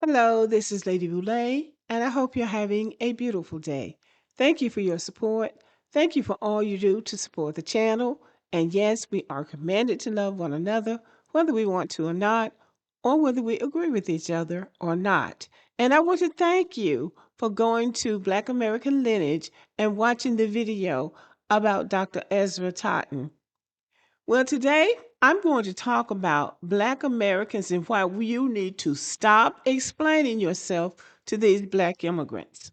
Hello, this is Lady Boulay, and I hope you're having a beautiful day. Thank you for your support. Thank you for all you do to support the channel. And yes, we are commanded to love one another, whether we want to or not, or whether we agree with each other or not. And I want to thank you for going to Black American Lineage and watching the video about Dr. Ezra Totten. Well, today I'm going to talk about Black Americans and why you need to stop explaining yourself to these Black immigrants.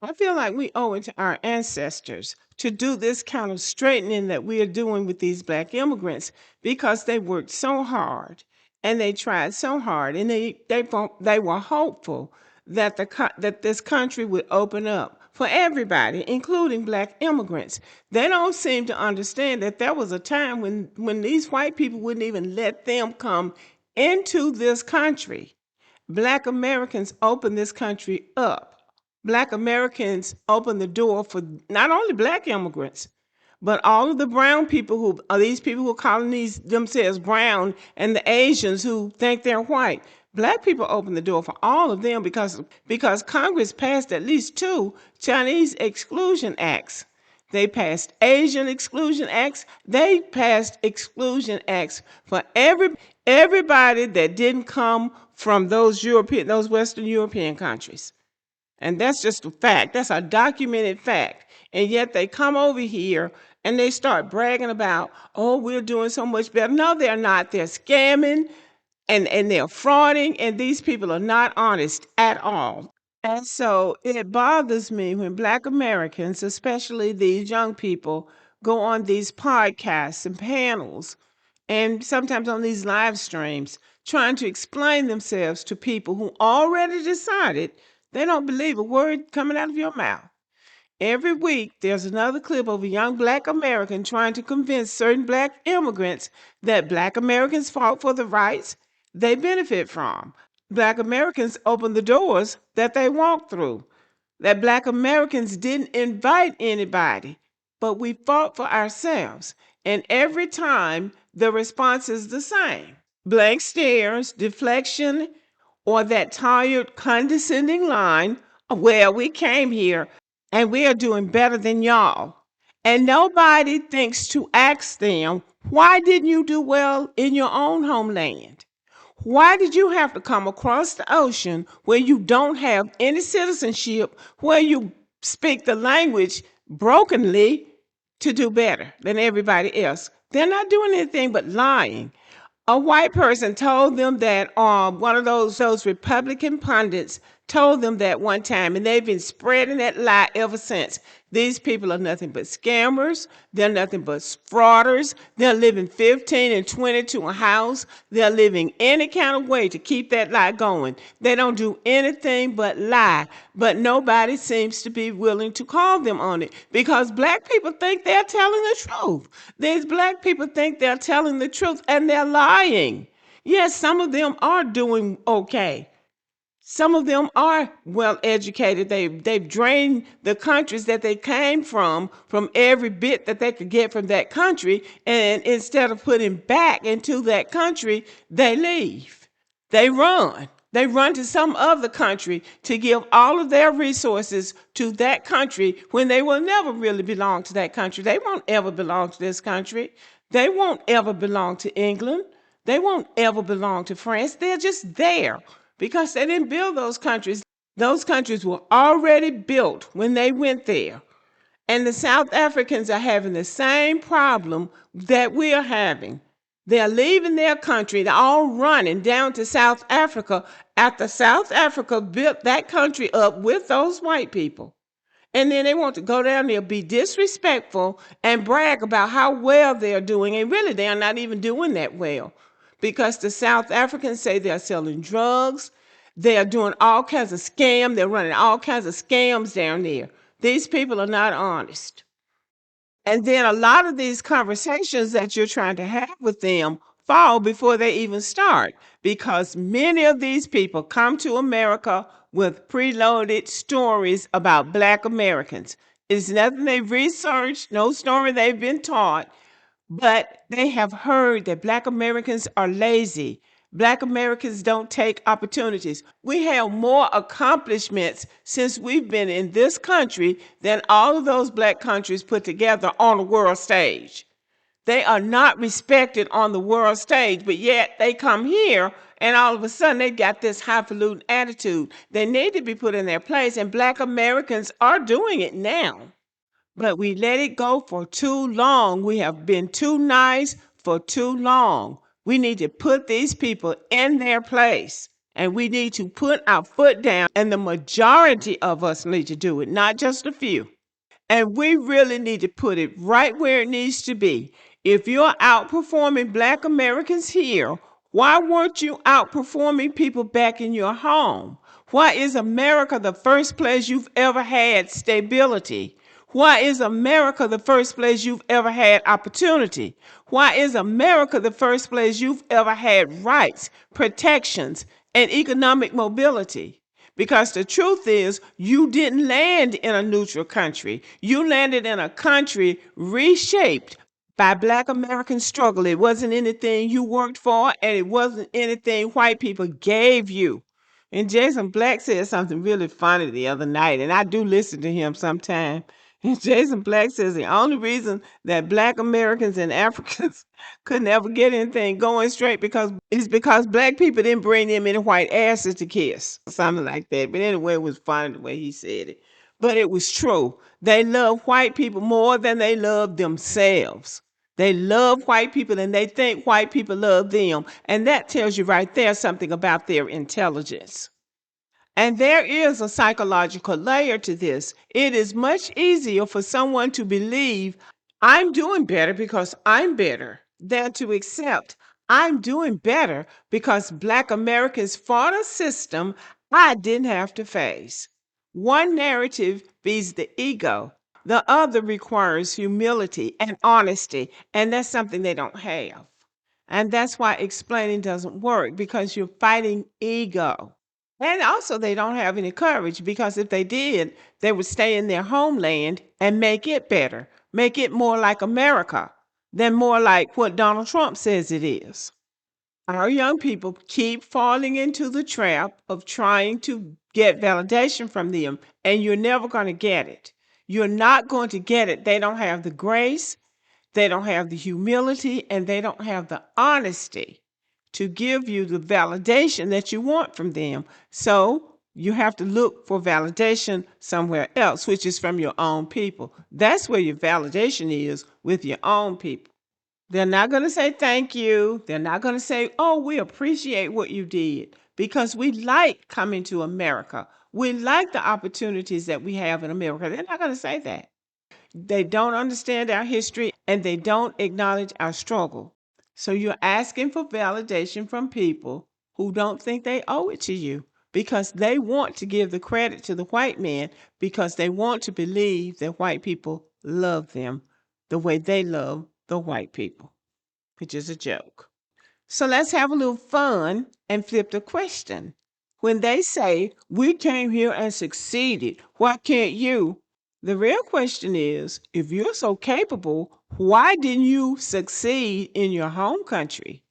I feel like we owe it to our ancestors to do this kind of straightening that we are doing with these Black immigrants because they worked so hard and they tried so hard and they were hopeful that that this country would open up for everybody, including Black immigrants. They don't seem to understand that there was a time when these white people wouldn't even let them come into this country. Black Americans opened this country up. Black Americans opened the door for not only Black immigrants, but all of the brown people who are these people who are calling themselves brown, and the Asians who think they're white. Black people opened the door for all of them because Congress passed at least two Chinese exclusion acts. They passed Asian exclusion acts. They passed exclusion acts for everybody that didn't come from those Western European countries. And that's just a fact. That's a documented fact. And yet they come over here and they start bragging about, oh, we're doing so much better. No, they're not. They're scamming and they're frauding, and these people are not honest at all. And so it bothers me when Black Americans, especially these young people, go on these podcasts and panels and sometimes on these live streams trying to explain themselves to people who already decided they don't believe a word coming out of your mouth. Every week, there's another clip of a young Black American trying to convince certain Black immigrants that Black Americans fought for the rights they benefit from. Black Americans opened the doors that they walked through. That Black Americans didn't invite anybody, but we fought for ourselves. And every time, the response is the same: blank stares, deflection, or that tired, condescending line, well, we came here and we are doing better than y'all. And nobody thinks to ask them, why didn't you do well in your own homeland? Why did you have to come across the ocean where you don't have any citizenship, where you speak the language brokenly to do better than everybody else? They're not doing anything but lying. A white person told them that one of those Republican pundits told them that one time, and they've been spreading that lie ever since. These people are nothing but scammers. They're nothing but frauders. They're living 15 and 20 to a house. They're living any kind of way to keep that lie going. They don't do anything but lie, but nobody seems to be willing to call them on it because Black people think they're telling the truth. These Black people think they're telling the truth, and they're lying. Yes, some of them are doing okay. Some of them are well educated. They've drained the countries that they came from every bit that they could get from that country, and instead of putting back into that country, they leave. They run. They run to some other country to give all of their resources to that country when they will never really belong to that country. They won't ever belong to this country. They won't ever belong to England. They won't ever belong to France. They're just there because they didn't build those countries. Those countries were already built when they went there. And the South Africans are having the same problem that we are having. They're leaving their country, they're all running down to South Africa after South Africa built that country up with those white people. And then they want to go down there, be disrespectful, and brag about how well they're doing. And really, they're not even doing that well because the South Africans say they're selling drugs. They're doing all kinds of scams. They're running all kinds of scams down there. These people are not honest. And then a lot of these conversations that you're trying to have with them fall before they even start because many of these people come to America with preloaded stories about Black Americans. It's nothing they've researched, no story they've been taught, but they have heard that Black Americans are lazy. Black Americans don't take opportunities. We have more accomplishments since we've been in this country than all of those black countries put together on the world stage. They are not respected on the world stage, but yet they come here and all of a sudden they got this highfalutin attitude. They need to be put in their place, and black Americans are doing it now. But we let it go for too long. We have been too nice for too long. We need to put these people in their place. And we need to put our foot down, and the majority of us need to do it, not just a few. And we really need to put it right where it needs to be. If you're outperforming black Americans here, why weren't you outperforming people back in your home? Why is America the first place you've ever had stability? Why is America the first place you've ever had opportunity? Why is America the first place you've ever had rights, protections, and economic mobility? Because the truth is, you didn't land in a neutral country. You landed in a country reshaped by black American struggle. It wasn't anything you worked for, and it wasn't anything white people gave you. And Jason Black said something really funny the other night, and I do listen to him sometime. And Jason Black says the only reason that black Americans and Africans could never get anything going straight because black people didn't bring them any white asses to kiss, something like that. But anyway, it was funny the way he said it. But it was true. They love white people more than they love themselves. They love white people and they think white people love them. And that tells you right there something about their intelligence. And there is a psychological layer to this. It is much easier for someone to believe I'm doing better because I'm better than to accept I'm doing better because black Americans fought a system I didn't have to face. One narrative feeds the ego. The other requires humility and honesty, and that's something they don't have. And that's why explaining doesn't work because you're fighting ego. And also, they don't have any courage because if they did, they would stay in their homeland and make it better, make it more like America than more like what Donald Trump says it is. Our young people keep falling into the trap of trying to get validation from them, and you're never going to get it. You're not going to get it. They don't have the grace, they don't have the humility, and they don't have the honesty to give you the validation that you want from them. So you have to look for validation somewhere else, which is from your own people. That's where your validation is, with your own people. They're not going to say thank you. They're not going to say, oh, we appreciate what you did because we like coming to America. We like the opportunities that we have in America. They're not going to say that. They don't understand our history and they don't acknowledge our struggle. So you're asking for validation from people who don't think they owe it to you because they want to give the credit to the white man because they want to believe that white people love them the way they love the white people, which is a joke. So let's have a little fun and flip the question. When they say, we came here and succeeded, why can't you? The real question is, if you're so capable, why didn't you succeed in your home country?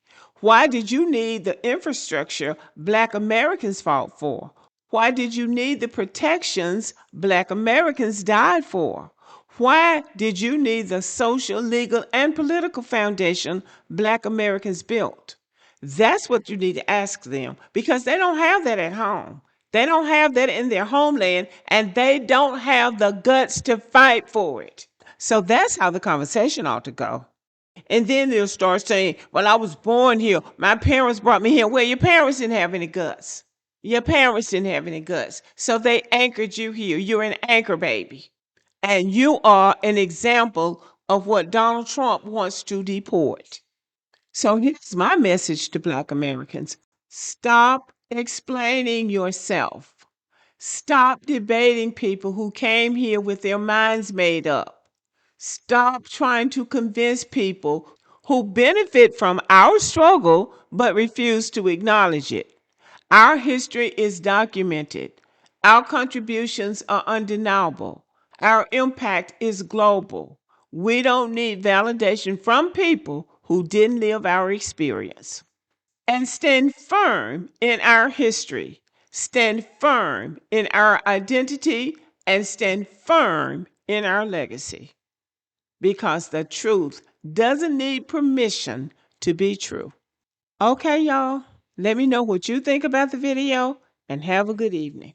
Why did you need the infrastructure black Americans fought for? Why did you need the protections black Americans died for? Why did you need the social, legal, and political foundation black Americans built? That's what you need to ask them because they don't have that at home. They don't have that in their homeland and they don't have the guts to fight for it. So that's how the conversation ought to go. And then they'll start saying, well, I was born here. My parents brought me here. Well, your parents didn't have any guts. Your parents didn't have any guts. So they anchored you here. You're an anchor baby. And you are an example of what Donald Trump wants to deport. So here's my message to Black Americans. Stop explaining yourself. Stop debating people who came here with their minds made up. Stop trying to convince people who benefit from our struggle but refuse to acknowledge it. Our history is documented. Our contributions are undeniable. Our impact is global. We don't need validation from people who didn't live our experience. and stand firm in our history, stand firm in our identity, and stand firm in our legacy. Because the truth doesn't need permission to be true. Okay, y'all. Let me know what you think about the video and have a good evening.